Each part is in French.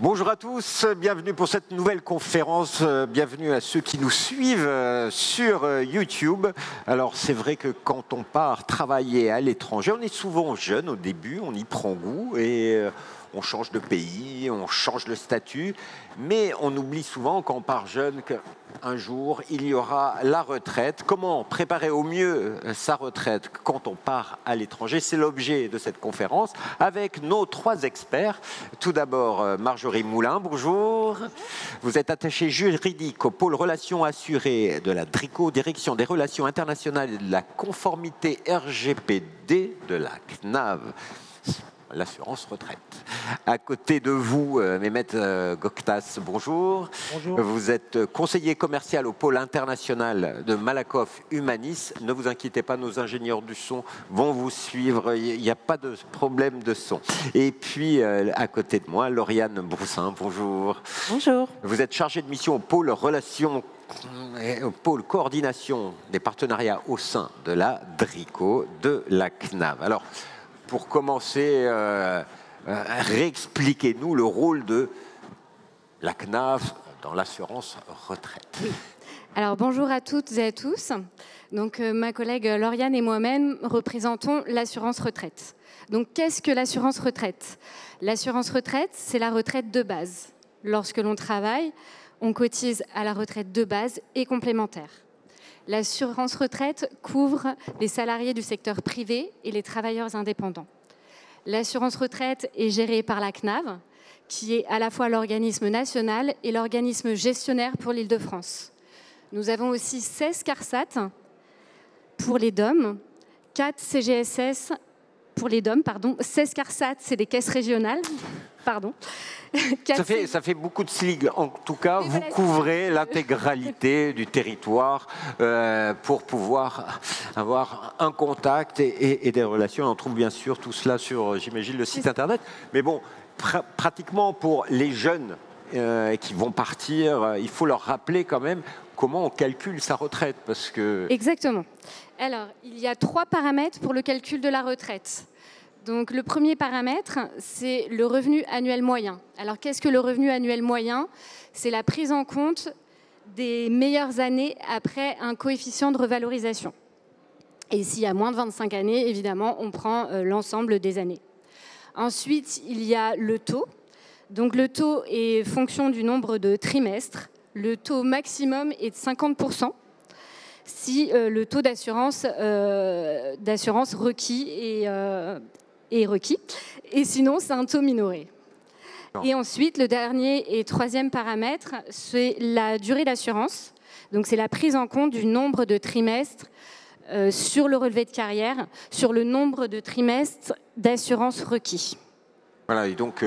Bonjour à tous, bienvenue pour cette nouvelle conférence, bienvenue à ceux qui nous suivent sur YouTube. Alors c'est vrai que quand on part travailler à l'étranger, on est souvent jeune au début, on y prend goût et on change de pays, on change de statut, mais on oublie souvent quand on part jeune qu'un jour il y aura la retraite. Comment préparer au mieux sa retraite quand on part à l'étranger? C'est l'objet de cette conférence avec nos trois experts. Tout d'abord Marjorie Moulin, bonjour. Vous êtes attachée juridique au pôle relations assurées de la DRICO, direction des relations internationales et de la conformité RGPD de la CNAV. L'assurance retraite. À côté de vous, Mehmet Göktaş, bonjour. Bonjour. Vous êtes conseiller commercial au pôle international de Malakoff Humanis. Ne vous inquiétez pas, nos ingénieurs du son vont vous suivre. Il n'y a pas de problème de son. Et puis, à côté de moi, Lauriane Broussin, bonjour. Bonjour. Vous êtes chargée de mission au pôle relations au pôle coordination des partenariats au sein de la DRICO de la CNAV. Alors, pour commencer, réexpliquez-nous le rôle de la CNAV dans l'assurance retraite. Oui. Alors bonjour à toutes et à tous. Donc ma collègue Lauriane et moi-même représentons l'assurance retraite. Donc qu'est-ce que l'assurance retraite? L'assurance retraite, c'est la retraite de base. Lorsque l'on travaille, on cotise à la retraite de base et complémentaire. L'assurance retraite couvre les salariés du secteur privé et les travailleurs indépendants. L'assurance retraite est gérée par la CNAV, qui est à la fois l'organisme national et l'organisme gestionnaire pour l'Île-de-France. Nous avons aussi 16 CARSAT pour les DOM, 4 CGSS pour les DOM, 16 CARSAT, c'est des caisses régionales, Ça fait beaucoup de sigles. En tout cas, vous couvrez l'intégralité du territoire pour pouvoir avoir un contact et des relations. On trouve bien sûr tout cela sur, j'imagine, le site internet. Mais bon, pratiquement pour les jeunes qui vont partir, il faut leur rappeler quand même comment on calcule sa retraite. Parce que... Exactement. Alors, il y a 3 paramètres pour le calcul de la retraite. Donc, le premier paramètre, c'est le revenu annuel moyen. Alors, qu'est-ce que le revenu annuel moyen? C'est la prise en compte des meilleures années après un coefficient de revalorisation. Et s'il y a moins de 25 années, évidemment, on prend l'ensemble des années. Ensuite, il y a le taux. Donc, le taux est fonction du nombre de trimestres. Le taux maximum est de 50%. Si le taux d'assurance requis est requis. Et sinon, c'est un taux minoré. Non. Et ensuite, le dernier et troisième paramètre, c'est la durée d'assurance. Donc, c'est la prise en compte du nombre de trimestres sur le relevé de carrière, sur le nombre de trimestres d'assurance requis. Voilà, et donc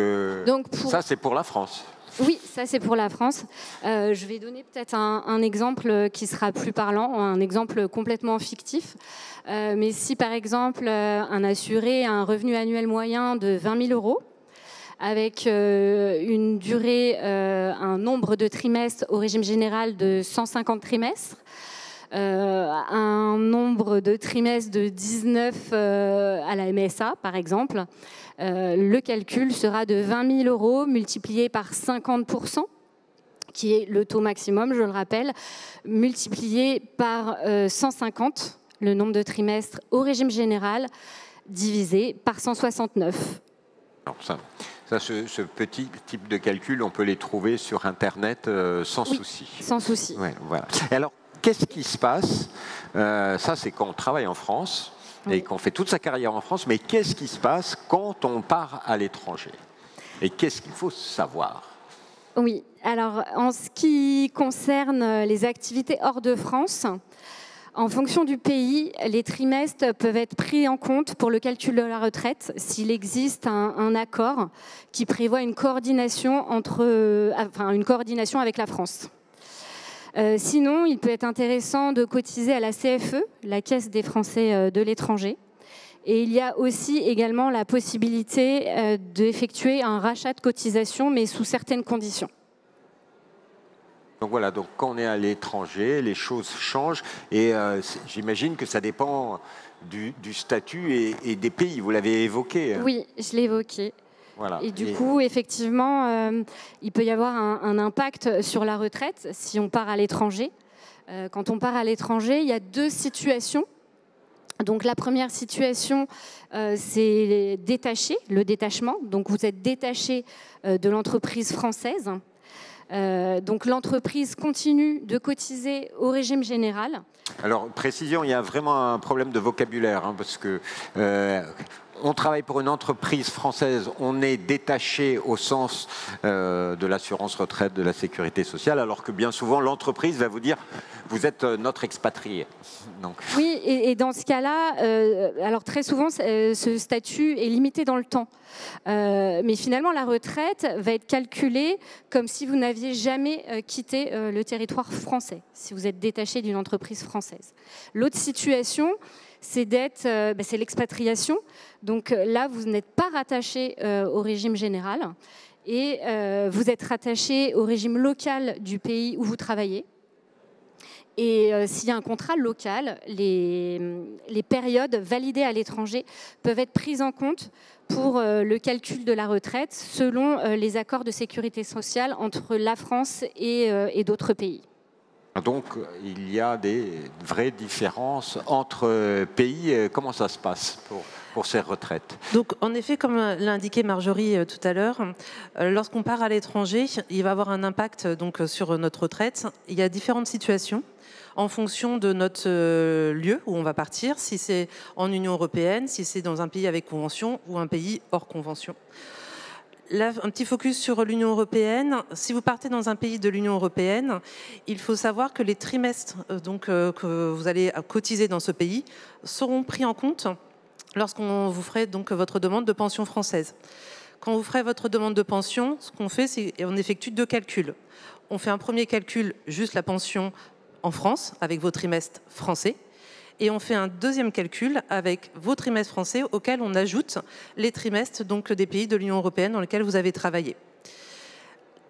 ça, c'est pour la France. Oui, ça c'est pour la France. Je vais donner peut-être un exemple qui sera plus parlant, un exemple complètement fictif. Mais si par exemple un assuré a un revenu annuel moyen de 20 000 euros, avec une durée, un nombre de trimestres au régime général de 150 trimestres, un nombre de trimestres de 19 à la MSA par exemple, le calcul sera de 20 000 euros multiplié par 50%, qui est le taux maximum, je le rappelle, multiplié par 150, le nombre de trimestres au régime général, divisé par 169. Alors ce petit type de calcul, on peut les trouver sur Internet sans souci. Sans souci. Ouais, voilà. Et alors, qu'est-ce qui se passe? Ça, c'est quand on travaille en France et qu'on fait toute sa carrière en France, mais qu'est-ce qui se passe quand on part à l'étranger? Et qu'est-ce qu'il faut savoir? Oui, alors en ce qui concerne les activités hors de France, en fonction du pays, les trimestres peuvent être pris en compte pour le calcul de la retraite s'il existe un accord qui prévoit une coordination une coordination avec la France. Sinon, il peut être intéressant de cotiser à la CFE, la Caisse des Français de l'étranger. Et il y a aussi également la possibilité d'effectuer un rachat de cotisation, mais sous certaines conditions. Donc voilà, donc quand on est à l'étranger, les choses changent. Et j'imagine que ça dépend du statut et des pays. Vous l'avez évoqué. Oui, je l'ai évoqué. Voilà. Et du coup, effectivement, il peut y avoir un impact sur la retraite si on part à l'étranger. Quand on part à l'étranger, il y a deux situations. Donc la première situation, c'est détaché, le détachement. Donc vous êtes détaché de l'entreprise française. Donc l'entreprise continue de cotiser au régime général. Alors, précision, il y a vraiment un problème de vocabulaire, hein, parce que on travaille pour une entreprise française, on est détaché au sens de l'assurance retraite, de la sécurité sociale, alors que bien souvent, l'entreprise va vous dire « vous êtes notre expatrié ». Oui, et dans ce cas-là, alors très souvent, ce statut est limité dans le temps. Mais finalement, la retraite va être calculée comme si vous n'aviez jamais quitté le territoire français, si vous êtes détaché d'une entreprise française. L'autre situation, c'est l'expatriation. Donc là, vous n'êtes pas rattaché au régime général et vous êtes rattaché au régime local du pays où vous travaillez. Et s'il y a un contrat local, les périodes validées à l'étranger peuvent être prises en compte pour le calcul de la retraite selon les accords de sécurité sociale entre la France et d'autres pays. Donc, il y a des vraies différences entre pays. Comment ça se passe pour ces retraites? Donc, en effet, comme l'a indiqué Marjorie tout à l'heure, lorsqu'on part à l'étranger, il va avoir un impact donc, sur notre retraite. Il y a différentes situations en fonction de notre lieu où on va partir, si c'est en Union européenne, si c'est dans un pays avec convention ou un pays hors convention. Là, un petit focus sur l'Union européenne. Si vous partez dans un pays de l'Union européenne, il faut savoir que les trimestres que vous allez cotiser dans ce pays seront pris en compte lorsqu'on vous ferait donc votre demande de pension française. Quand vous ferez votre demande de pension, ce qu'on fait, c'est qu'on effectue deux calculs. On fait un premier calcul, juste la pension en France, avec vos trimestres français. Et on fait un deuxième calcul avec vos trimestres français auxquels on ajoute les trimestres donc, des pays de l'Union européenne dans lesquels vous avez travaillé.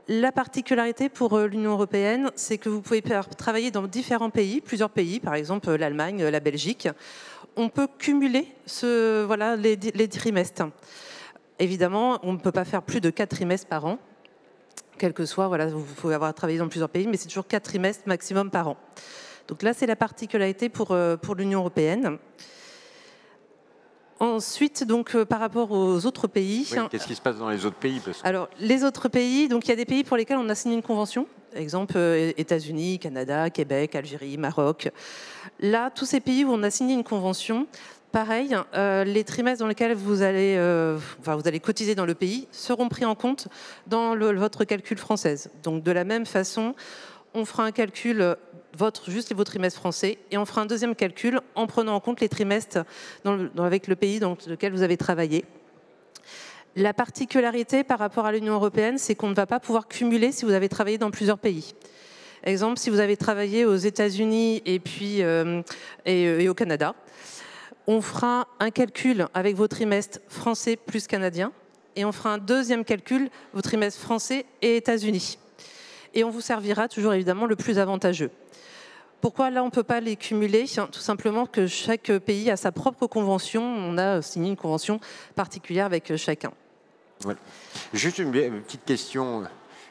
La particularité pour l'Union européenne, c'est que vous pouvez travailler dans différents pays, plusieurs pays, par exemple l'Allemagne, la Belgique. On peut cumuler les trimestres. Évidemment, on ne peut pas faire plus de 4 trimestres par an. Quel que soit, vous pouvez avoir travaillé dans plusieurs pays, mais c'est toujours 4 trimestres maximum par an. Donc là, c'est la particularité pour l'Union européenne. Ensuite, donc, par rapport aux autres pays... Oui, qu'est-ce qui se passe dans les autres pays? Alors, les autres pays, donc il y a des pays pour lesquels on a signé une convention. Exemple, États-Unis, Canada, Québec, Algérie, Maroc. Là, tous ces pays où on a signé une convention, pareil, les trimestres dans lesquels vous allez cotiser dans le pays seront pris en compte dans votre calcul française. Donc, de la même façon, on fera un calcul juste vos trimestres français et on fera un deuxième calcul en prenant en compte les trimestres avec le pays dans lequel vous avez travaillé. La particularité par rapport à l'Union européenne, c'est qu'on ne va pas pouvoir cumuler si vous avez travaillé dans plusieurs pays. Exemple, si vous avez travaillé aux États-Unis et au Canada, on fera un calcul avec vos trimestres français plus canadiens et on fera un deuxième calcul, vos trimestres français et États-Unis. Et on vous servira toujours évidemment le plus avantageux. Pourquoi là on ne peut pas les cumuler? Tout simplement que chaque pays a sa propre convention. On a signé une convention particulière avec chacun. Ouais. Juste une petite question.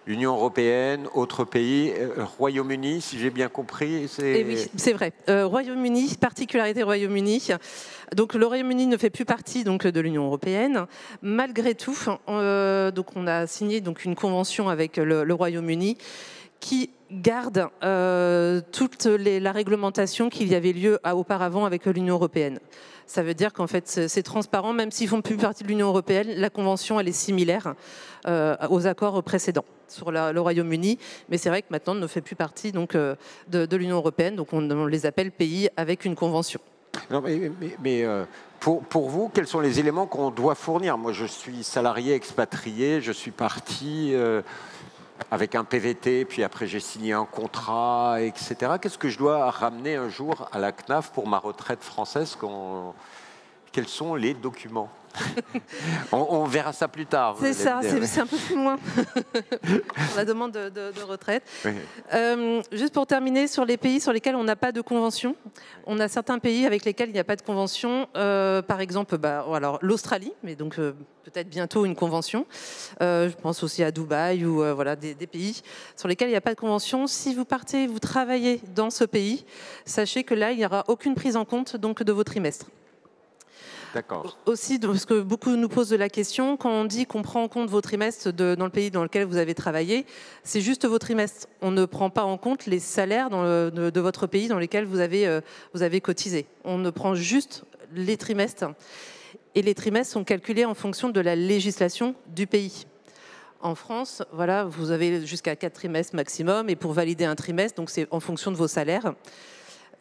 Union européenne, autres pays, Royaume-Uni, si j'ai bien compris. Oui, c'est vrai. Royaume-Uni, particularité Royaume-Uni. Donc le Royaume-Uni ne fait plus partie donc, de l'Union européenne. Malgré tout, donc, on a signé donc, une convention avec le Royaume-Uni qui garde toute la réglementation qu'il y avait lieu auparavant avec l'Union européenne. Ça veut dire qu'en fait, c'est transparent, même s'ils ne font plus partie de l'Union européenne, la convention, elle est similaire aux accords précédents sur le Royaume-Uni. Mais c'est vrai que maintenant, on ne fait plus partie donc, de l'Union européenne, donc on les appelle pays avec une convention. Non, mais pour vous, quels sont les éléments qu'on doit fournir? Moi, je suis salarié expatrié, je suis parti avec un PVT, puis après j'ai signé un contrat, etc. Qu'est-ce que je dois ramener un jour à la CNAF pour ma retraite française? Quels sont les documents? On verra ça plus tard. C'est ça, c'est un peu plus loin. La demande de retraite. Oui. Juste pour terminer, sur les pays sur lesquels on n'a pas de convention, on a certains pays avec lesquels il n'y a pas de convention. Par exemple, alors l'Australie, mais donc peut-être bientôt une convention. Je pense aussi à Dubaï ou voilà, des pays sur lesquels il n'y a pas de convention. Si vous partez, vous travaillez dans ce pays, sachez que là, il n'y aura aucune prise en compte donc, de vos trimestres. D'accord. Aussi, parce que beaucoup nous posent de la question, quand on dit qu'on prend en compte vos trimestres dans le pays dans lequel vous avez travaillé, c'est juste vos trimestres. On ne prend pas en compte les salaires de votre pays dans lequel vous avez cotisé. On ne prend juste les trimestres. Et les trimestres sont calculés en fonction de la législation du pays. En France, voilà, vous avez jusqu'à 4 trimestres maximum, et pour valider un trimestre, donc c'est en fonction de vos salaires.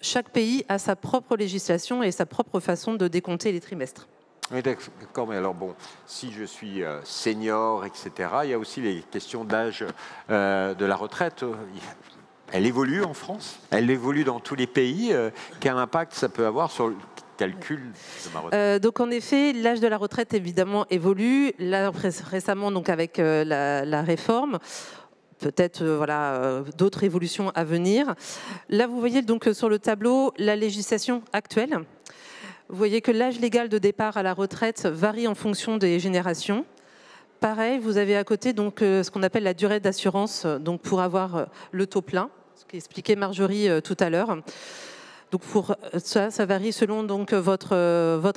Chaque pays a sa propre législation et sa propre façon de décompter les trimestres. Oui, d'accord, mais alors bon, si je suis senior, etc., il y a aussi les questions d'âge de la retraite. Elle évolue en France, elle évolue dans tous les pays. Quel impact ça peut avoir sur le calcul de ma retraite? Donc en effet, l'âge de la retraite évidemment évolue. Là, récemment, donc avec la réforme, peut-être d'autres évolutions à venir. Là, vous voyez donc sur le tableau la législation actuelle. Vous voyez que l'âge légal de départ à la retraite varie en fonction des générations. Pareil, vous avez à côté donc ce qu'on appelle la durée d'assurance, donc pour avoir le taux plein, ce qu'expliquait Marjorie tout à l'heure. Donc pour ça varie selon donc votre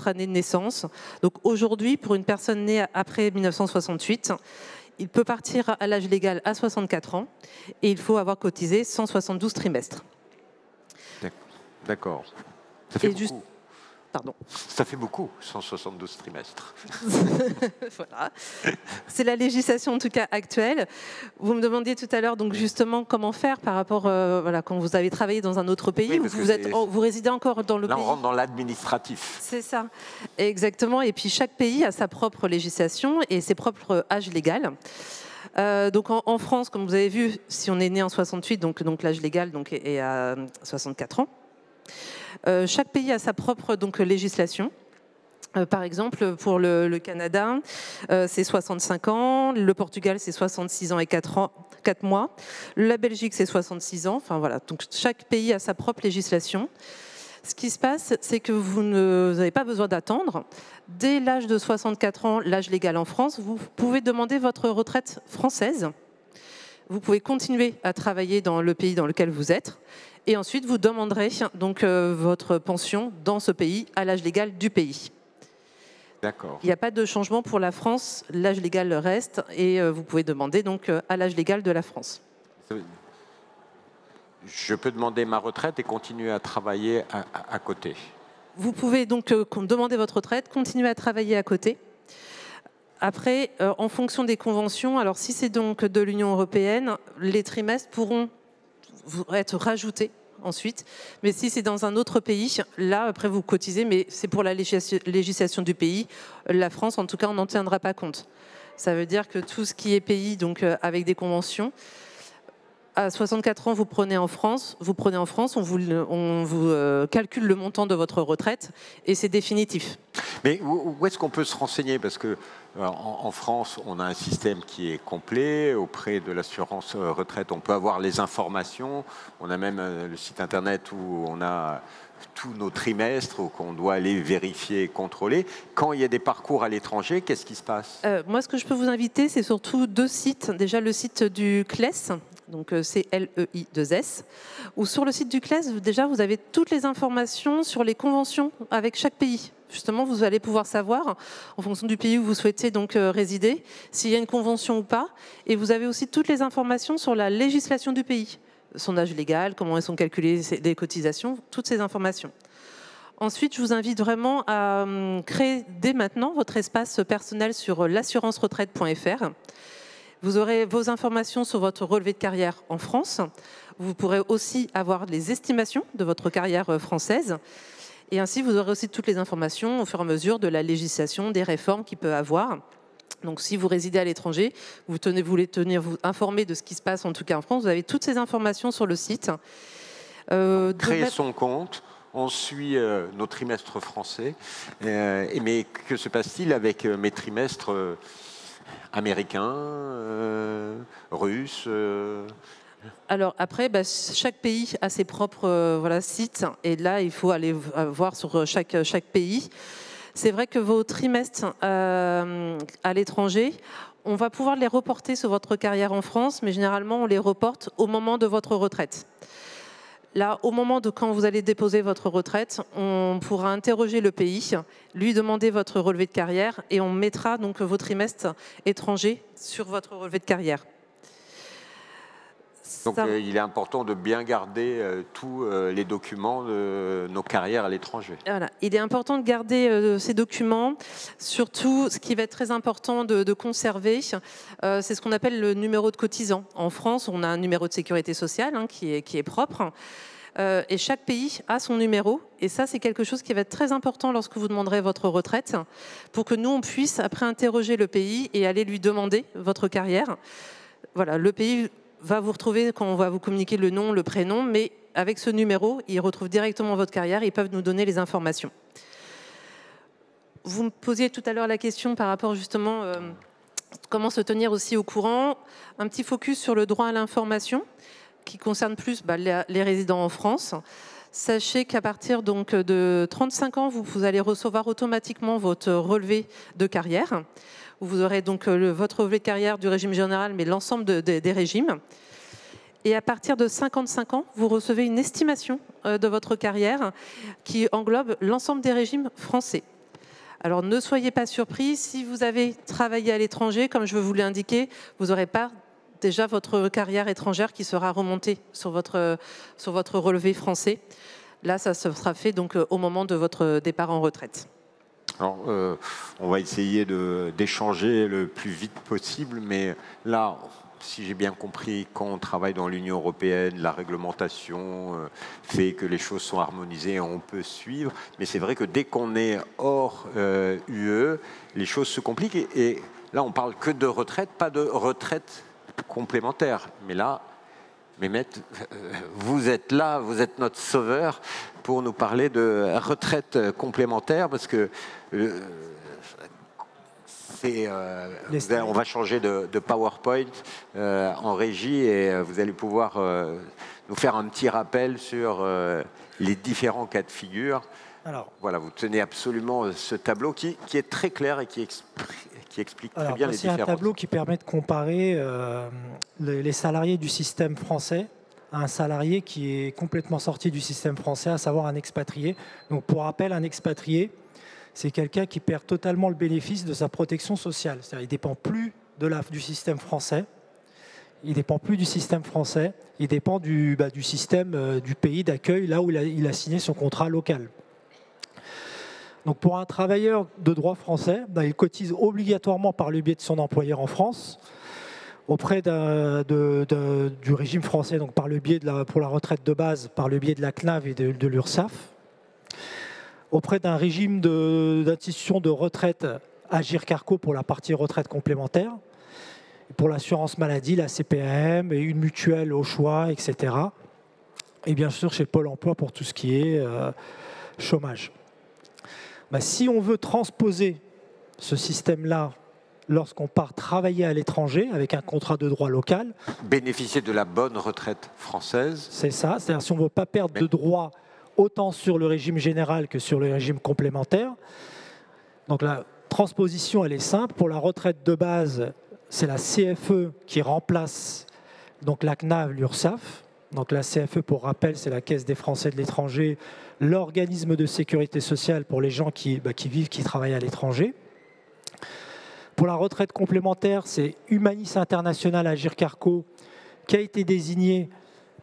année de naissance. Donc aujourd'hui, pour une personne née après 1968, il peut partir à l'âge légal à 64 ans et il faut avoir cotisé 172 trimestres. D'accord. Ça fait beaucoup. Pardon. Ça fait beaucoup, 172 trimestres. Voilà. C'est la législation en tout cas actuelle. Vous me demandiez tout à l'heure donc justement comment faire par rapport quand vous avez travaillé dans un autre pays, oui, vous résidez encore dans le pays. Là, on rentre dans l'administratif. C'est ça, exactement. Et puis chaque pays a sa propre législation et ses propres âges légaux. Donc en France, comme vous avez vu, si on est né en 68, donc l'âge légal est à 64 ans. Chaque pays a sa propre législation. Par exemple, pour le Canada, c'est 65 ans. Le Portugal, c'est 66 ans et 4 mois. La Belgique, c'est 66 ans. Enfin, voilà. Donc, chaque pays a sa propre législation. Ce qui se passe, c'est que vous n'avez pas besoin d'attendre. Dès l'âge de 64 ans, l'âge légal en France, vous pouvez demander votre retraite française. Vous pouvez continuer à travailler dans le pays dans lequel vous êtes. Et ensuite, vous demanderez donc votre pension dans ce pays à l'âge légal du pays. D'accord. Il n'y a pas de changement pour la France, l'âge légal reste et vous pouvez demander donc à l'âge légal de la France. Je peux demander ma retraite et continuer à travailler à côté. Vous pouvez donc demander votre retraite, continuer à travailler à côté. Après, en fonction des conventions, alors si c'est donc de l'Union européenne, les trimestres pourront être rajoutés ensuite. Mais si c'est dans un autre pays, là, après, vous cotisez, mais c'est pour la législation du pays. La France, en tout cas, on n'en tiendra pas compte. Ça veut dire que tout ce qui est pays, donc avec des conventions, à 64 ans, vous prenez en France, on vous calcule le montant de votre retraite et c'est définitif. Mais où est-ce qu'on peut se renseigner? Parce que en France, on a un système qui est complet. Auprès de l'assurance retraite, on peut avoir les informations. On a même le site internet où on a tous nos trimestres, qu'on doit aller vérifier et contrôler. Quand il y a des parcours à l'étranger, qu'est-ce qui se passe? Moi, ce que je peux vous inviter, c'est surtout 2 sites. Déjà, le site du CLES, donc CLEI2S, où sur le site du CLES, déjà, vous avez toutes les informations sur les conventions avec chaque pays. Justement, vous allez pouvoir savoir, en fonction du pays où vous souhaitez donc résider, s'il y a une convention ou pas. Et vous avez aussi toutes les informations sur la législation du pays. Son âge légal, comment elles sont calculées les cotisations, toutes ces informations. Ensuite, je vous invite vraiment à créer dès maintenant votre espace personnel sur l'assurance-retraite.fr. Vous aurez vos informations sur votre relevé de carrière en France. Vous pourrez aussi avoir les estimations de votre carrière française. Et ainsi, vous aurez aussi toutes les informations au fur et à mesure de la législation, des réformes qu'il peut avoir. Donc, si vous résidez à l'étranger, vous voulez tenir informé de ce qui se passe, en tout cas en France, vous avez toutes ces informations sur le site. Créer son compte, on suit nos trimestres français, mais que se passe-t-il avec mes trimestres américains, russes Alors après, chaque pays a ses propres sites, et là, il faut aller voir sur chaque pays. C'est vrai que vos trimestres à l'étranger, on va pouvoir les reporter sur votre carrière en France, mais généralement, on les reporte au moment de votre retraite. Là, au moment de quand vous allez déposer votre retraite, on pourra interroger le pays, lui demander votre relevé de carrière, et on mettra donc vos trimestres étrangers sur votre relevé de carrière. Donc il est important de bien garder tous les documents de nos carrières à l'étranger. Voilà. Il est important de garder ces documents. Surtout, ce qui va être très important de conserver, c'est ce qu'on appelle le numéro de cotisant. En France, on a un numéro de sécurité sociale qui est propre. Et chaque pays a son numéro. Et ça, c'est quelque chose qui va être très important lorsque vous demanderez votre retraite, pour que nous, on puisse après interroger le pays et aller lui demander votre carrière. Voilà, le pays va vous retrouver quand on va vous communiquer le nom, le prénom, mais avec ce numéro, ils retrouvent directement votre carrière, ils peuvent nous donner les informations. Vous me posiez tout à l'heure la question par rapport justement comment se tenir aussi au courant. Un petit focus sur le droit à l'information qui concerne plus les résidents en France. Sachez qu'à partir donc de 35 ans, vous allez recevoir automatiquement votre relevé de carrière. Vous aurez donc votre relevé de carrière du régime général, mais l'ensemble des régimes. Et à partir de 55 ans, vous recevez une estimation de votre carrière qui englobe l'ensemble des régimes français. Alors ne soyez pas surpris, si vous avez travaillé à l'étranger, comme je vous l'ai indiqué, vous n'aurez pas déjà votre carrière étrangère qui sera remontée sur votre relevé français. Là, ça sera fait donc au moment de votre départ en retraite. Alors, on va essayer d'échanger le plus vite possible, mais là, si j'ai bien compris, quand on travaille dans l'Union européenne, la réglementation fait que les choses sont harmonisées, on peut suivre, mais c'est vrai que dès qu'on est hors UE, les choses se compliquent, et là, on parle que de retraite, pas de retraite complémentaire. Mais là, Mehmet, vous êtes là, vous êtes notre sauveur pour nous parler de retraite complémentaire, parce que on va changer de PowerPoint en régie, et vous allez pouvoir nous faire un petit rappel sur les différents cas de figure. Alors, voilà, vous tenez absolument ce tableau qui est très clair et qui explique très bien les différences. C'est un tableau qui permet de comparer les salariés du système français à un salarié qui est complètement sorti du système français, à savoir un expatrié. Donc, pour rappel, un expatrié, c'est quelqu'un qui perd totalement le bénéfice de sa protection sociale. C'est-à-dire qu'il ne dépend plus du système français. Il ne dépend plus du système français. Il dépend du système du pays d'accueil, là où il a signé son contrat local. Donc pour un travailleur de droit français, il cotise obligatoirement par le biais de son employeur en France, auprès du régime français, donc par le biais pour la retraite de base, par le biais de la CNAV et de l'URSSAF, auprès d'un régime d'institution de retraite Agirc-Arrco pour la partie retraite complémentaire, pour l'assurance maladie, la CPAM, et une mutuelle au choix, etc. Et bien sûr chez Pôle emploi pour tout ce qui est chômage. Si on veut transposer ce système-là lorsqu'on part travailler à l'étranger avec un contrat de droit local. Bénéficier de la bonne retraite française. C'est ça, c'est-à-dire si on ne veut pas perdre de droits autant sur le régime général que sur le régime complémentaire. Donc la transposition, elle est simple. Pour la retraite de base, c'est la CFE qui remplace donc la CNAV, l'URSSAF. Donc la CFE, pour rappel, c'est la Caisse des Français de l'étranger, l'organisme de sécurité sociale pour les gens qui vivent, qui travaillent à l'étranger. Pour la retraite complémentaire, c'est Humanis International Agirc-Arrco qui a été désigné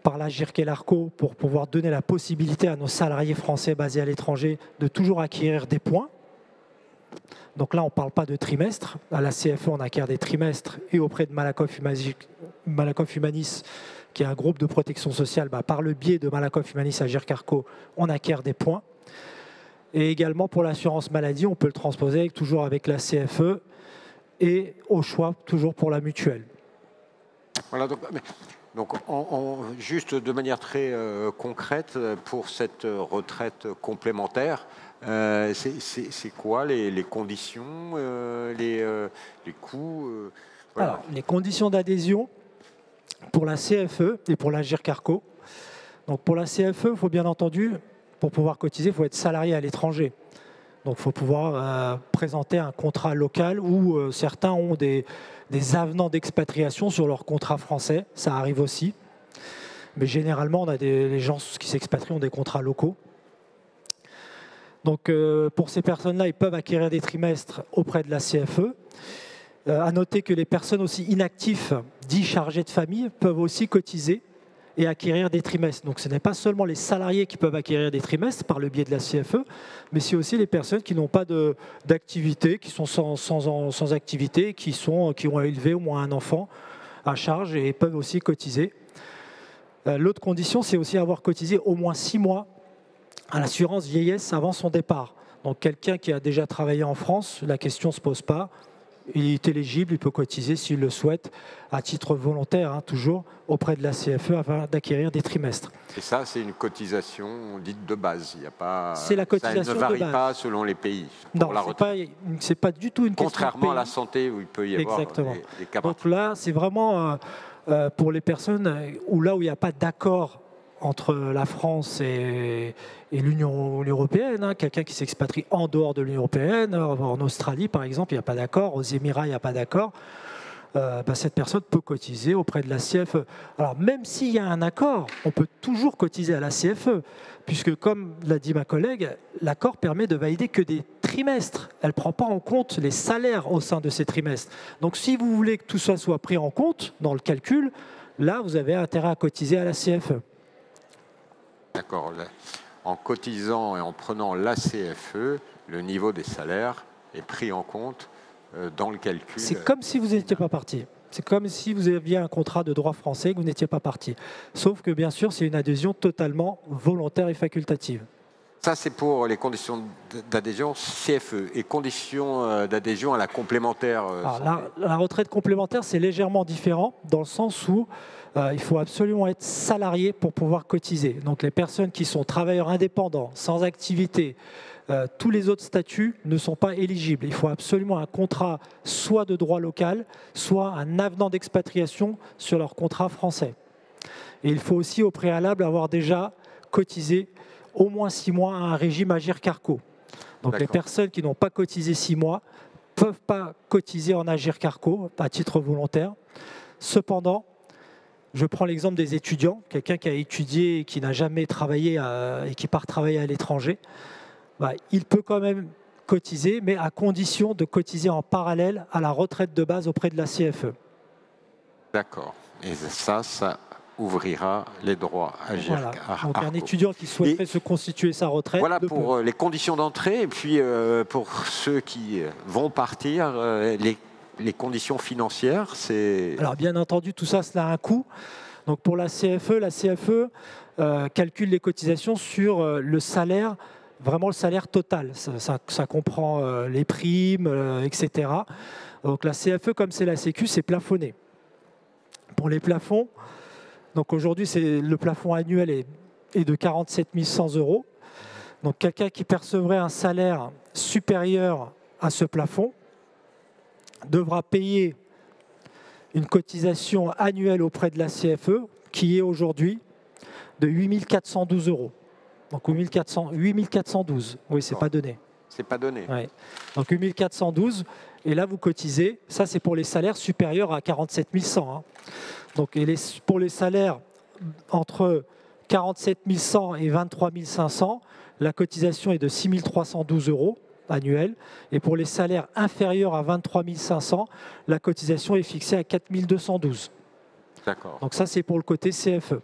par l'Agirc et l'Arco pour pouvoir donner la possibilité à nos salariés français basés à l'étranger de toujours acquérir des points. Donc là, on ne parle pas de trimestres. À la CFE, on acquiert des trimestres, et auprès de Malakoff Humanis, qui est un groupe de protection sociale, par le biais de Malakoff Humanis Agirc-Arrco, on acquiert des points. Et également pour l'assurance maladie, on peut le transposer toujours avec la CFE et au choix toujours pour la mutuelle. Voilà, donc juste de manière très concrète, pour cette retraite complémentaire, c'est quoi les conditions, les coûts voilà. Alors, les conditions d'adhésion pour la CFE et pour l'Agir Carco. Donc pour la CFE, il faut bien entendu, pour pouvoir cotiser, il faut être salarié à l'étranger. Donc il faut pouvoir présenter un contrat local où certains ont des avenants d'expatriation sur leur contrat français. Ça arrive aussi. Mais généralement, les gens qui s'expatrient ont des contrats locaux. Donc pour ces personnes-là, ils peuvent acquérir des trimestres auprès de la CFE. À noter que les personnes aussi inactifs, dits chargés de famille, peuvent aussi cotiser et acquérir des trimestres. Donc ce n'est pas seulement les salariés qui peuvent acquérir des trimestres par le biais de la CFE, mais c'est aussi les personnes qui n'ont pas d'activité, qui sont sans activité, qui ont élevé au moins un enfant à charge et peuvent aussi cotiser. L'autre condition, c'est aussi avoir cotisé au moins 6 mois à l'assurance vieillesse avant son départ. Donc quelqu'un qui a déjà travaillé en France, la question ne se pose pas. Il est éligible, il peut cotiser s'il le souhaite, à titre volontaire, hein, toujours, auprès de la CFE afin d'acquérir des trimestres. Et ça, c'est une cotisation dite de base. Il y a pas, c'est la cotisation ça ne varie de base. Pas selon les pays. Non, ce n'est pas du tout une question de pays. Contrairement à la santé, où il peut y avoir des cas. Donc là, c'est vraiment pour les personnes où il n'y a pas d'accord entre la France et l'Union européenne, hein, quelqu'un qui s'expatrie en dehors de l'Union européenne, en Australie par exemple, il n'y a pas d'accord, aux Émirats il n'y a pas d'accord, cette personne peut cotiser auprès de la CFE. Alors même s'il y a un accord, on peut toujours cotiser à la CFE, puisque comme l'a dit ma collègue, l'accord permet de valider que des trimestres. Elle ne prend pas en compte les salaires au sein de ces trimestres. Donc si vous voulez que tout ça soit pris en compte dans le calcul, là vous avez intérêt à cotiser à la CFE. D'accord. En cotisant et en prenant la CFE, le niveau des salaires est pris en compte dans le calcul. C'est comme si vous n'étiez pas parti. C'est comme si vous aviez un contrat de droit français et que vous n'étiez pas parti. Sauf que bien sûr, c'est une adhésion totalement volontaire et facultative. Ça, c'est pour les conditions d'adhésion CFE et conditions d'adhésion à la complémentaire. Alors, la retraite complémentaire, c'est légèrement différent dans le sens où il faut absolument être salarié pour pouvoir cotiser. Donc les personnes qui sont travailleurs indépendants, sans activité, tous les autres statuts ne sont pas éligibles. Il faut absolument un contrat soit de droit local, soit un avenant d'expatriation sur leur contrat français. Et il faut aussi au préalable avoir déjà cotisé au moins 6 mois à un régime Agir Carco. Donc les personnes qui n'ont pas cotisé 6 mois ne peuvent pas cotiser en Agir Carco à titre volontaire. Cependant, je prends l'exemple des étudiants, quelqu'un qui a étudié et qui n'a jamais travaillé et qui part travailler à l'étranger, il peut quand même cotiser, mais à condition de cotiser en parallèle à la retraite de base auprès de la CFE. D'accord. Et ça ouvrira les droits à Agir Carco. Voilà. Donc un étudiant qui souhaiterait se constituer sa retraite. Voilà pour les conditions d'entrée. Et puis pour ceux qui vont partir, les conditions financières, c'est... Alors bien entendu, tout ça, cela a un coût. Donc pour la CFE calcule les cotisations sur le salaire, vraiment le salaire total. Ça comprend les primes, etc. Donc la CFE, comme c'est la Sécu, c'est plafonné. Pour les plafonds, donc aujourd'hui, le plafond annuel est de 47 100 €. Donc quelqu'un qui percevrait un salaire supérieur à ce plafond devra payer une cotisation annuelle auprès de la CFE qui est aujourd'hui de 8 412 €. Donc 8 412, oui, c'est pas donné. C'est pas donné. Ouais. Donc 8 412, et là vous cotisez, ça c'est pour les salaires supérieurs à 47 100. Hein. Donc pour les salaires entre 47 100 et 23 500, la cotisation est de 6 312 € annuel. Et pour les salaires inférieurs à 23 500, la cotisation est fixée à 4 212. D'accord. Donc ça, c'est pour le côté CFE.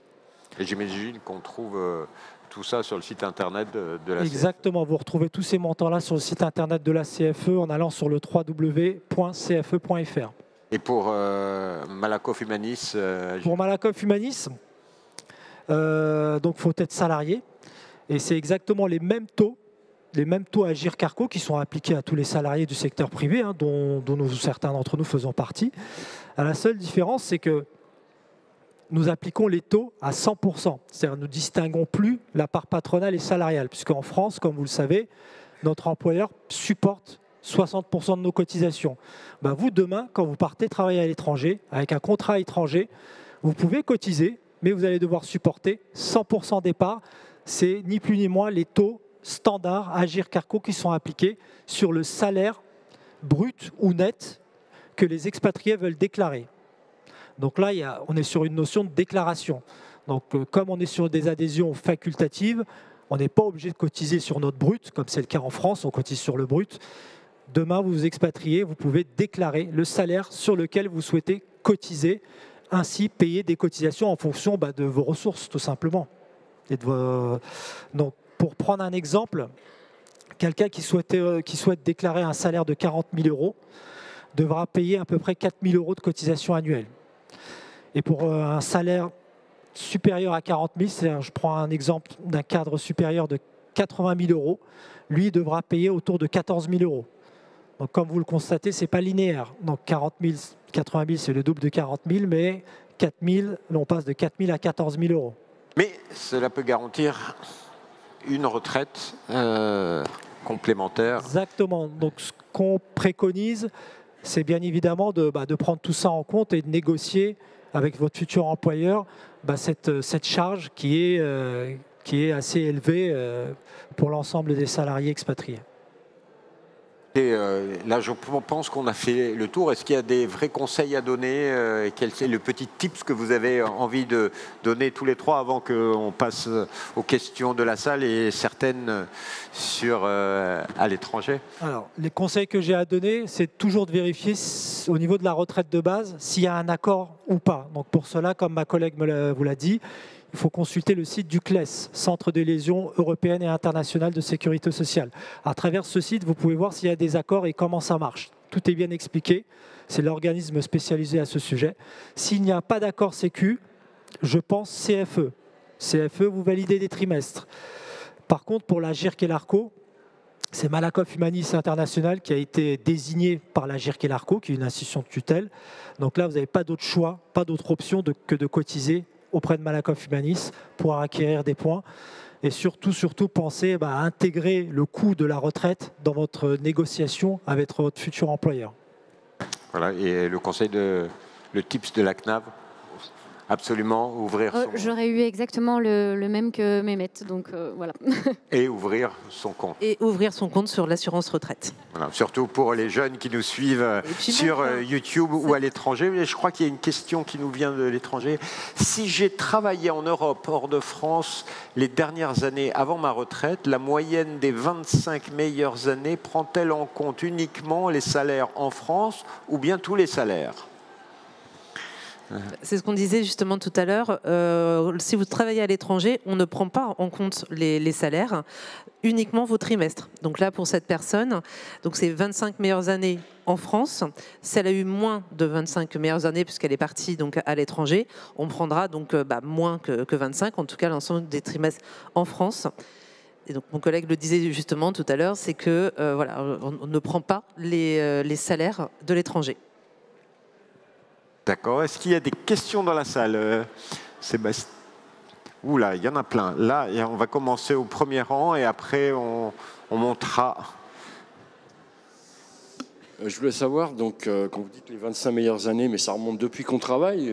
Et j'imagine qu'on trouve tout ça sur le site internet de la CFE. Exactement, vous retrouvez tous ces montants-là sur le site internet de la CFE en allant sur le www.cfe.fr. Et pour Malakoff Humanis Pour Malakoff Humanis, donc il faut être salarié. Et c'est exactement les mêmes taux Agir Carco qui sont appliqués à tous les salariés du secteur privé, hein, dont certains d'entre nous faisons partie. La seule différence, c'est que nous appliquons les taux à 100%. C'est-à-dire nous ne distinguons plus la part patronale et salariale, puisqu'en France, comme vous le savez, notre employeur supporte 60% de nos cotisations. Ben vous, demain, quand vous partez travailler à l'étranger, avec un contrat étranger, vous pouvez cotiser, mais vous allez devoir supporter 100% des parts. C'est ni plus ni moins les taux standards Agirc-Arrco qui sont appliqués sur le salaire brut ou net que les expatriés veulent déclarer. Donc là, on est sur une notion de déclaration. Donc comme on est sur des adhésions facultatives, on n'est pas obligé de cotiser sur notre brut, comme c'est le cas en France, on cotise sur le brut. Demain, vous vous expatriez, vous pouvez déclarer le salaire sur lequel vous souhaitez cotiser, ainsi payer des cotisations en fonction de vos ressources, tout simplement. Et donc, pour prendre un exemple, quelqu'un qui souhaite déclarer un salaire de 40 000 € devra payer à peu près 4 000 € de cotisation annuelle. Et pour un salaire supérieur à 40 000, c'est-à-dire, je prends un exemple d'un cadre supérieur de 80 000 €, lui devra payer autour de 14 000 €. Donc, comme vous le constatez, ce n'est pas linéaire. Donc 40 000, 80 000, c'est le double de 40 000, mais 4 000, on passe de 4 000 à 14 000 €. Mais cela peut garantir une retraite complémentaire. Exactement. Donc ce qu'on préconise, c'est bien évidemment de prendre tout ça en compte et de négocier avec votre futur employeur cette charge qui est assez élevée pour l'ensemble des salariés expatriés. Et là, je pense qu'on a fait le tour. Est-ce qu'il y a des vrais conseils à donner? Quel est le petit tips que vous avez envie de donner tous les trois avant qu'on passe aux questions de la salle et certaines à l'étranger? Alors, les conseils que j'ai à donner, c'est toujours de vérifier au niveau de la retraite de base s'il y a un accord ou pas. Donc pour cela, comme ma collègue vous l'a dit, il faut consulter le site du CLES, Centre des légions européennes et internationales de sécurité sociale. À travers ce site, vous pouvez voir s'il y a des accords et comment ça marche. Tout est bien expliqué. C'est l'organisme spécialisé à ce sujet. S'il n'y a pas d'accord Sécu, je pense CFE. CFE, vous validez des trimestres. Par contre, pour l'Agirc et l'Arrco, c'est Malakoff Humanis International qui a été désigné par l'Agirc et l'Arrco, qui est une institution de tutelle. Donc là, vous n'avez pas d'autre choix, pas d'autre option que de cotiser auprès de Malakoff Humanis pour acquérir des points. Et surtout, pensez à intégrer le coût de la retraite dans votre négociation avec votre futur employeur. Voilà, et le tips de la CNAV, absolument ouvrir son... J'aurais eu exactement le même que Mehmet, donc voilà. Et ouvrir son compte. Et ouvrir son compte sur l'assurance retraite. Voilà, surtout pour les jeunes qui nous suivent sur YouTube ou à l'étranger. Je crois qu'il y a une question qui nous vient de l'étranger. Si j'ai travaillé en Europe, hors de France, les dernières années avant ma retraite, la moyenne des 25 meilleures années prend-elle en compte uniquement les salaires en France ou bien tous les salaires ? C'est ce qu'on disait justement tout à l'heure. Si vous travaillez à l'étranger, on ne prend pas en compte les salaires, uniquement vos trimestres. Donc là, pour cette personne, c'est 25 meilleures années en France. Si elle a eu moins de 25 meilleures années, puisqu'elle est partie donc à l'étranger, on prendra donc moins que 25, en tout cas l'ensemble des trimestres en France. Et donc mon collègue le disait justement tout à l'heure, c'est que on ne prend pas les salaires de l'étranger. D'accord. Est-ce qu'il y a des questions dans la salle, Sébastien? Oula, il y en a plein. Là, on va commencer au premier rang et après, on montera. Je voulais savoir, donc, quand vous dites les 25 meilleures années, mais ça remonte depuis qu'on travaille,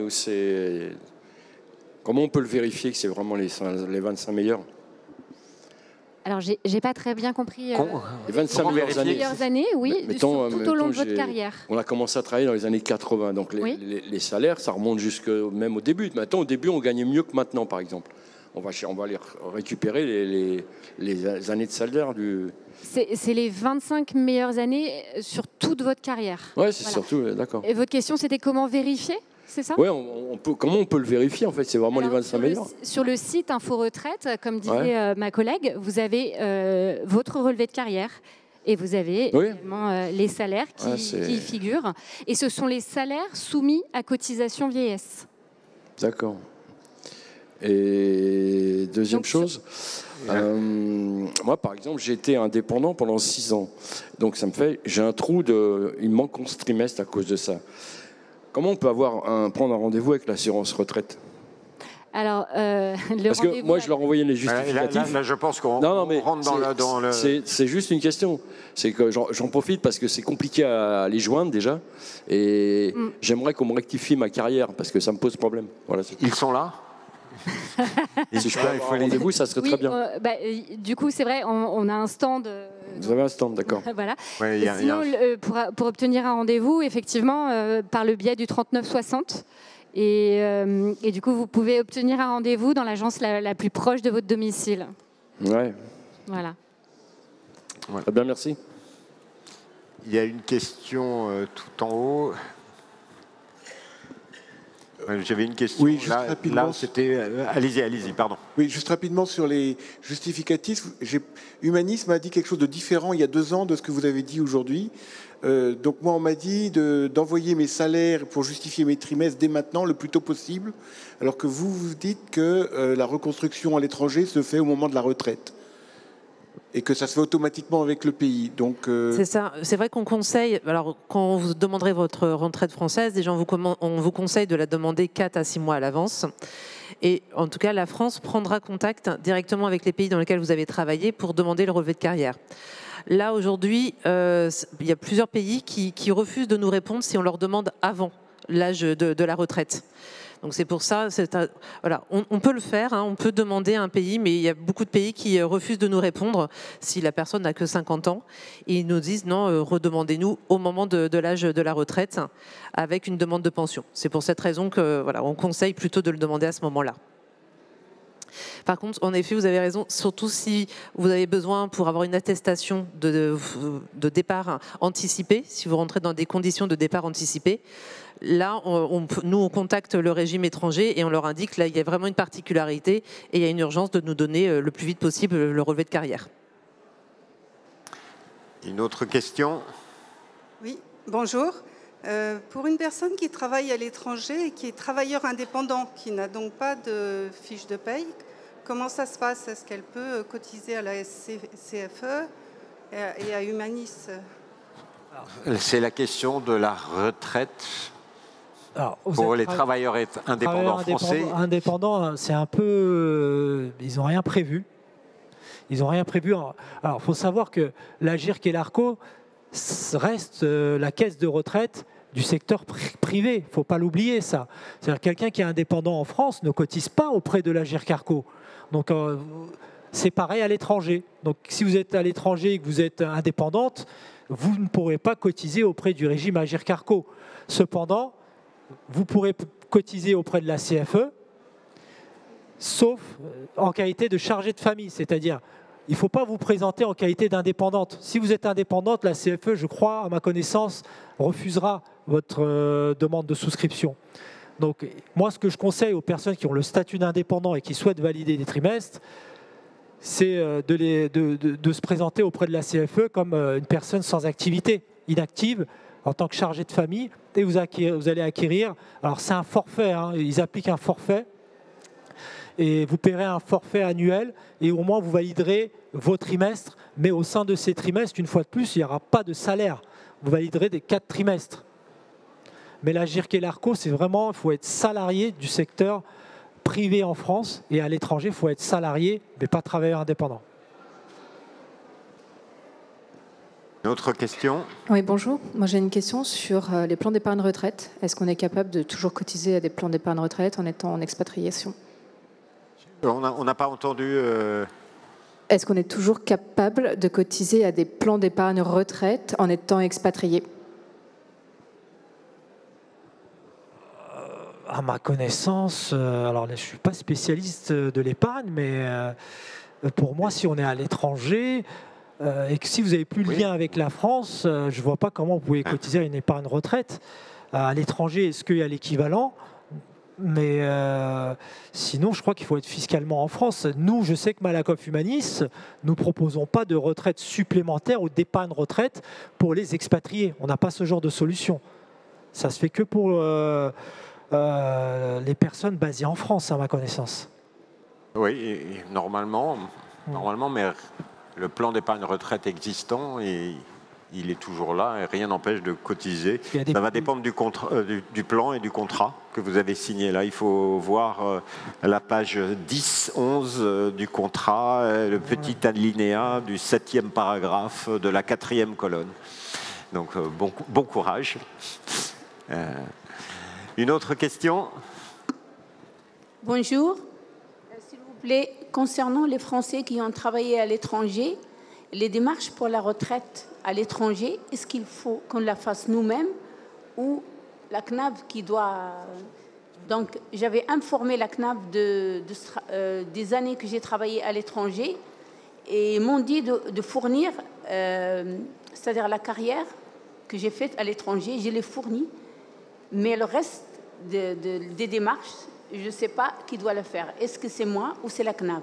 comment on peut le vérifier que c'est vraiment les 25 meilleures? Alors, j'ai pas très bien compris. Les 25 meilleures années, oui, mettons, tout au long de votre carrière. On a commencé à travailler dans les années 80, donc les salaires, ça remonte même au début. Maintenant, au début, on gagnait mieux que maintenant, par exemple. On va aller récupérer les années de salaire du... C'est les 25 meilleures années sur toute votre carrière. Oui, c'est surtout, d'accord. Et votre question, c'était comment vérifier? C'est ça? Oui, comment on peut le vérifier en fait? C'est vraiment les 25 meilleurs. Sur le site Info Retraite, comme disait ma collègue, vous avez votre relevé de carrière et vous avez également les salaires qui y figurent. Et ce sont les salaires soumis à cotisation vieillesse. D'accord. Et deuxième chose, moi par exemple, j'ai été indépendant pendant 6 ans. Donc ça me fait, j'ai un trou il me manque 11 trimestres à cause de ça. Comment on peut prendre un rendez-vous avec l'assurance retraite? Alors, Parce que moi, je leur envoyais les justificatifs. Là, je pense qu'on mais rentre dans le... C'est juste une question. C'est que j'en profite parce que c'est compliqué à les joindre déjà. Et j'aimerais qu'on me rectifie ma carrière parce que ça me pose problème. Voilà, ils sont là. Si je peux avoir un rendez-vous, ça serait très bien. Du coup, c'est vrai, on a un stand. Vous avez un stand, d'accord. Voilà. Ouais, sinon, pour obtenir un rendez-vous, effectivement, par le biais du 3960. Et du coup, vous pouvez obtenir un rendez-vous dans l'agence la plus proche de votre domicile. Ouais. Voilà. Très bien, merci. Il y a une question tout en haut. J'avais une question. Oui, juste rapidement. Là, c'était... Allez-y, pardon. Oui, juste rapidement sur les justificatifs. Humanisme a dit quelque chose de différent il y a 2 ans de ce que vous avez dit aujourd'hui. Donc moi, on m'a dit d'envoyer mes salaires pour justifier mes trimestres dès maintenant, le plus tôt possible, alors que vous dites que la reconstruction à l'étranger se fait au moment de la retraite et que ça se fait automatiquement avec le pays. Donc c'est ça. C'est vrai qu'on conseille. Alors, quand vous demanderez votre retraite française, déjà on vous conseille de la demander 4 à 6 mois à l'avance. Et en tout cas, la France prendra contact directement avec les pays dans lesquels vous avez travaillé pour demander le relevé de carrière. Là, aujourd'hui, il y a plusieurs pays qui refusent de nous répondre si on leur demande avant l'âge de la retraite. Donc c'est pour ça, voilà, on peut le faire, hein, on peut demander à un pays, mais il y a beaucoup de pays qui refusent de nous répondre si la personne n'a que 50 ans. Et ils nous disent non, redemandez-nous au moment de l'âge de la retraite avec une demande de pension. C'est pour cette raison que voilà, on conseille plutôt de le demander à ce moment-là. Par contre, en effet, vous avez raison, surtout si vous avez besoin pour avoir une attestation de départ anticipé, si vous rentrez dans des conditions de départ anticipé. Là, nous, on contacte le régime étranger et on leur indique là, il y a vraiment une particularité et il y a une urgence de nous donner le plus vite possible le relevé de carrière. Une autre question ? Oui, bonjour. Pour une personne qui travaille à l'étranger et qui est travailleur indépendant, qui n'a donc pas de fiche de paye, comment ça se passe? Est-ce qu'elle peut cotiser à la CFE et à Humanis? C'est la question de la retraite. Alors, pour les travailleurs indépendants français. Indépendants, c'est un peu... ils n'ont rien prévu. Ils n'ont rien prévu. Alors, il faut savoir que l'AGIRC et l'ARCO reste la caisse de retraite du secteur privé. Il ne faut pas l'oublier, ça. C'est-à-dire quelqu'un qui est indépendant en France ne cotise pas auprès de l'AGIRC-ARCO. Donc, c'est pareil à l'étranger. Donc, si vous êtes à l'étranger et que vous êtes indépendante, vous ne pourrez pas cotiser auprès du régime AGIRC-ARCO. Cependant, vous pourrez cotiser auprès de la CFE, sauf en qualité de chargé de famille. C'est-à-dire, il ne faut pas vous présenter en qualité d'indépendante. Si vous êtes indépendante, la CFE, je crois, à ma connaissance, refusera votre demande de souscription. Donc, moi, ce que je conseille aux personnes qui ont le statut d'indépendant et qui souhaitent valider des trimestres, c'est de se présenter auprès de la CFE comme une personne sans activité, inactive, en tant que chargé de famille, et vous allez acquérir, alors c'est un forfait, hein, ils appliquent un forfait, et vous paierez un forfait annuel, et au moins vous validerez vos trimestres, mais au sein de ces trimestres, une fois de plus, il n'y aura pas de salaire, vous validerez des 4 trimestres. Mais l'AGIRC et l'ARCO, c'est vraiment, il faut être salarié du secteur privé en France, et à l'étranger, il faut être salarié, mais pas travailleur indépendant. Une autre question? Oui, bonjour. Moi, j'ai une question sur les plans d'épargne retraite. Est-ce qu'on est capable de toujours cotiser à des plans d'épargne retraite en étant en expatriation? On n'a pas entendu... Est-ce qu'on est toujours capable de cotiser à des plans d'épargne retraite en étant expatrié? À ma connaissance, alors là, je ne suis pas spécialiste de l'épargne, mais pour moi, si on est à l'étranger... et que si vous n'avez plus le lien avec la France, je ne vois pas comment vous pouvez cotiser à une épargne retraite. À l'étranger, est-ce qu'il y a l'équivalent? Mais sinon, je crois qu'il faut être fiscalement en France. Nous, je sais que Malakoff Humanis, nous ne proposons pas de retraite supplémentaire ou d'épargne retraite pour les expatriés. On n'a pas ce genre de solution. Ça ne se fait que pour les personnes basées en France, à ma connaissance. Oui, et normalement, mais... Le plan d'épargne retraite existant, il il est toujours là et rien n'empêche de cotiser. Ça va dépendre du plan et du contrat que vous avez signé. Là, il faut voir la page 10, 11 du contrat, le petit alinéa du 7e paragraphe de la 4e colonne. Donc, bon courage. Une autre question? Bonjour. S'il vous plaît, concernant les Français qui ont travaillé à l'étranger, les démarches pour la retraite à l'étranger, est-ce qu'il faut qu'on la fasse nous-mêmes ou la CNAV qui doit... Donc, j'avais informé la CNAV des années que j'ai travaillé à l'étranger et ils m'ont dit de fournir, c'est-à-dire la carrière que j'ai faite à l'étranger, je l'ai fournie, mais le reste des démarches, je ne sais pas qui doit le faire. Est-ce que c'est moi ou c'est la CNAV?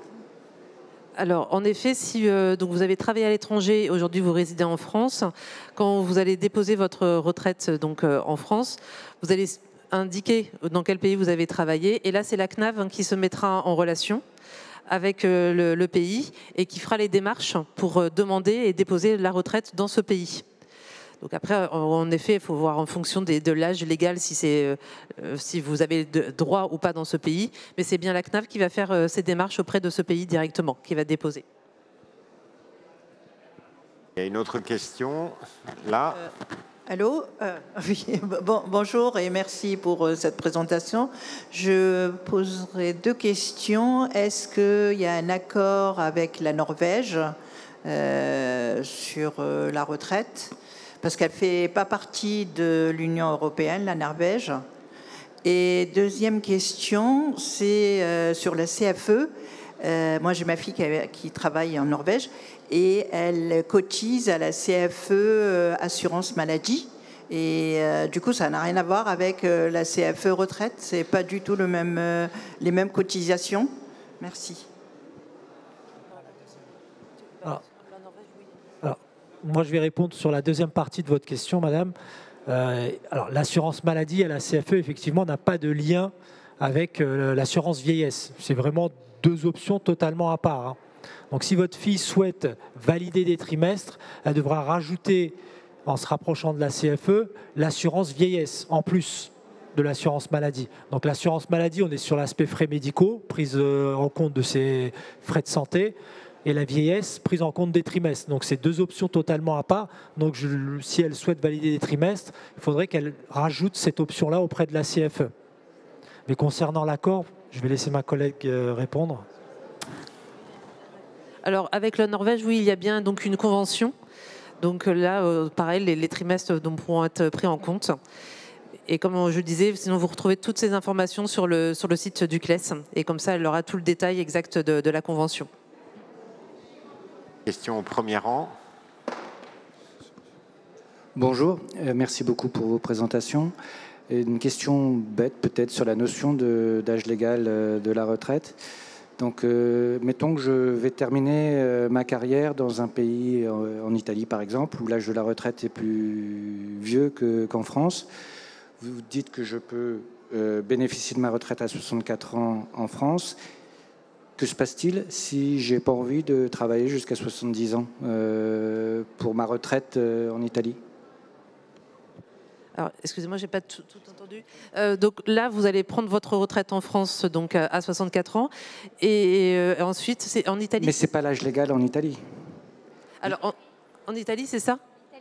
Alors, en effet, si donc vous avez travaillé à l'étranger, aujourd'hui vous résidez en France, quand vous allez déposer votre retraite donc, en France, vous allez indiquer dans quel pays vous avez travaillé. Et là, c'est la CNAV qui se mettra en relation avec le pays et qui fera les démarches pour demander et déposer la retraite dans ce pays. Donc après, en effet, il faut voir en fonction de l'âge légal si vous avez droit ou pas dans ce pays. Mais c'est bien la CNAV qui va faire ces démarches auprès de ce pays directement, qui va déposer. Il y a une autre question, là. Allô, oui, bonjour et merci pour cette présentation. Je poserai deux questions. Est-ce qu'il y a un accord avec la Norvège sur la retraite ? Parce qu'elle ne fait pas partie de l'Union européenne, la Norvège. Et deuxième question, c'est sur la CFE. Moi, j'ai ma fille qui travaille en Norvège et elle cotise à la CFE assurance maladie. Et du coup, ça n'a rien à voir avec la CFE retraite. C'est pas du tout les mêmes cotisations. Merci. Moi, je vais répondre sur la deuxième partie de votre question, madame. Alors, l'assurance maladie à la CFE, effectivement, n'a pas de lien avec l'assurance vieillesse. C'est vraiment deux options totalement à part. Donc, si votre fille souhaite valider des trimestres, elle devra rajouter, en se rapprochant de la CFE, l'assurance vieillesse, en plus de l'assurance maladie. Donc, l'assurance maladie, on est sur l'aspect frais médicaux, prise en compte de ses frais de santé, et la vieillesse, prise en compte des trimestres. Donc, c'est deux options totalement à part. Donc, si elle souhaite valider des trimestres, il faudrait qu'elle rajoute cette option-là auprès de la CFE. Mais concernant l'accord, je vais laisser ma collègue répondre. Alors, avec la Norvège, oui, il y a bien donc une convention. Donc là, pareil, les trimestres pourront être pris en compte. Et comme je le disais, sinon vous retrouvez toutes ces informations sur le site du CLES. Et comme ça, elle aura tout le détail exact de la convention. Question au premier rang. Bonjour, merci beaucoup pour vos présentations. Une question bête peut-être sur la notion d'âge légal de la retraite. Donc, mettons que je vais terminer ma carrière dans un pays, en Italie par exemple, où l'âge de la retraite est plus vieux qu'en France. Vous dites que je peux bénéficier de ma retraite à 64 ans en France. Que se passe-t-il si j'ai pas envie de travailler jusqu'à 70 ans pour ma retraite en Italie? Alors, excusez-moi, j'ai pas tout entendu. Donc là, vous allez prendre votre retraite en France donc à 64 ans et ensuite c'est en Italie. Mais c'est pas l'âge légal en Italie. Alors en Italie, c'est ça?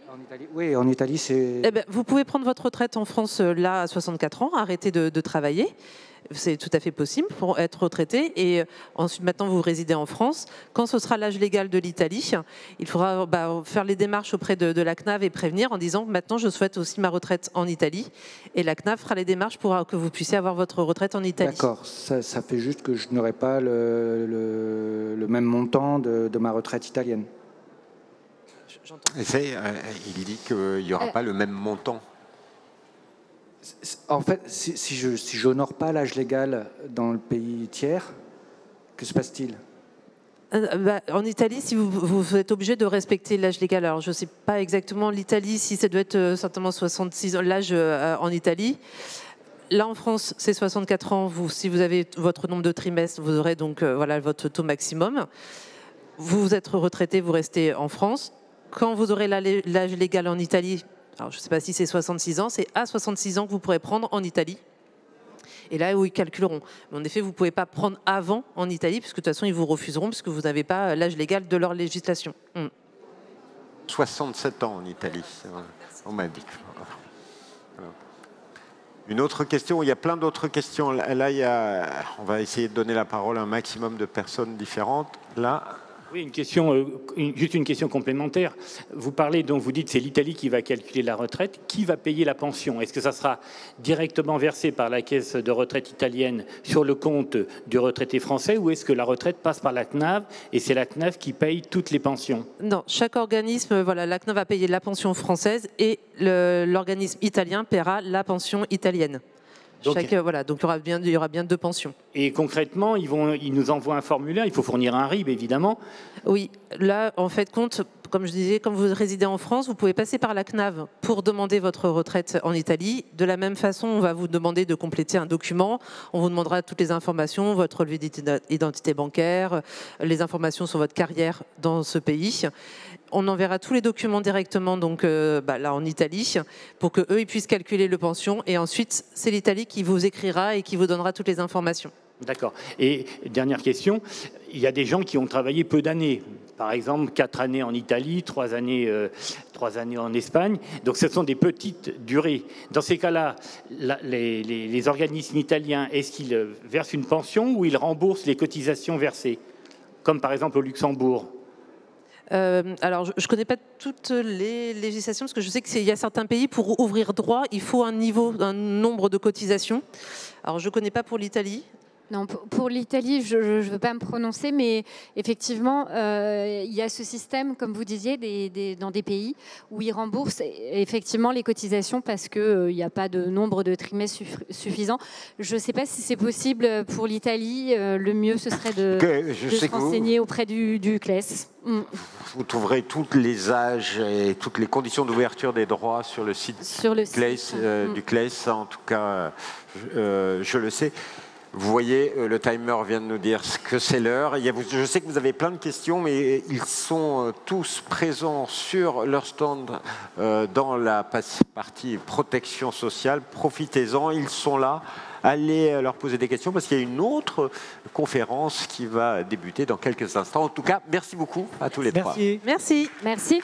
En Italie, oui, en Italie, c'est... Eh ben, vous pouvez prendre votre retraite en France là à 64 ans, arrêter de travailler. C'est tout à fait possible pour être retraité. Et ensuite, maintenant, vous résidez en France. Quand ce sera l'âge légal de l'Italie, il faudra faire les démarches auprès de la CNAV et prévenir en disant maintenant, je souhaite aussi ma retraite en Italie. Et la CNAV fera les démarches pour que vous puissiez avoir votre retraite en Italie. D'accord. Ça fait juste que je n'aurai pas le même montant de ma retraite italienne. Il dit qu'il n'y aura pas le même montant. En fait, si je n'honore pas l'âge légal dans le pays tiers, que se passe-t-il? En Italie, si vous êtes obligé de respecter l'âge légal, alors je ne sais pas exactement l'Italie, si ça doit être certainement 66 ans, l'âge en Italie. Là, en France, c'est 64 ans. Si vous avez votre nombre de trimestres, vous aurez donc voilà, votre taux maximum. Vous êtes retraité, vous restez en France. quand vous aurez l'âge légal en Italie, alors je ne sais pas si c'est 66 ans, c'est à 66 ans que vous pourrez prendre en Italie. Et là où ils calculeront. Mais en effet, vous ne pouvez pas prendre avant en Italie, puisque de toute façon, ils vous refuseront, puisque vous n'avez pas l'âge légal de leur législation. 67 ans en Italie, on m'a dit. Une autre question, il y a plein d'autres questions. Là, on va essayer de donner la parole à un maximum de personnes différentes. Là... Oui, juste une question complémentaire. Vous parlez, donc vous dites c'est l'Italie qui va calculer la retraite. Qui va payer la pension? Est-ce que ça sera directement versé par la caisse de retraite italienne sur le compte du retraité français, ou est-ce que la retraite passe par la CNAV et c'est la CNAV qui paye toutes les pensions? Non, chaque organisme, voilà, la CNAV va payer la pension française et l'organisme italien paiera la pension italienne. Donc il y aura bien 2 pensions. Et concrètement, ils nous envoient un formulaire, il faut fournir un RIB évidemment. Oui, là en fait compte, comme je disais, comme vous résidez en France, vous pouvez passer par la CNAV pour demander votre retraite en Italie. De la même façon, on va vous demander de compléter un document, on vous demandera toutes les informations, votre relevé d'identité bancaire, les informations sur votre carrière dans ce pays. On enverra tous les documents directement donc, là en Italie pour qu'eux ils puissent calculer le pension et ensuite c'est l'Italie qui vous écrira et qui vous donnera toutes les informations. D'accord. Et dernière question, il y a des gens qui ont travaillé peu d'années. Par exemple, 4 années en Italie, 3 années en Espagne. Donc ce sont des petites durées. Dans ces cas-là, les organismes italiens, est-ce qu'ils versent une pension ou ils remboursent les cotisations versées? Comme par exemple au Luxembourg. Alors, je ne connais pas toutes les législations, parce que je sais qu'il y a certains pays, pour ouvrir droit, il faut un nombre de cotisations. Alors, je ne connais pas pour l'Italie. Non, pour l'Italie, je ne veux pas me prononcer, mais effectivement, il y a ce système, comme vous disiez, dans des pays où ils remboursent effectivement les cotisations parce qu'il n'y a pas de nombre de trimestres suffisant. Je ne sais pas si c'est possible pour l'Italie. Le mieux, ce serait de se renseigner auprès du CLES. Vous trouverez tous les âges et toutes les conditions d'ouverture des droits sur le site, du CLES. En tout cas, je le sais. Vous voyez, le timer vient de nous dire que c'est l'heure. Je sais que vous avez plein de questions, mais ils sont tous présents sur leur stand dans la partie protection sociale. Profitez-en, ils sont là. Allez leur poser des questions parce qu'il y a une autre conférence qui va débuter dans quelques instants. En tout cas, merci beaucoup à tous les trois. Merci. Merci.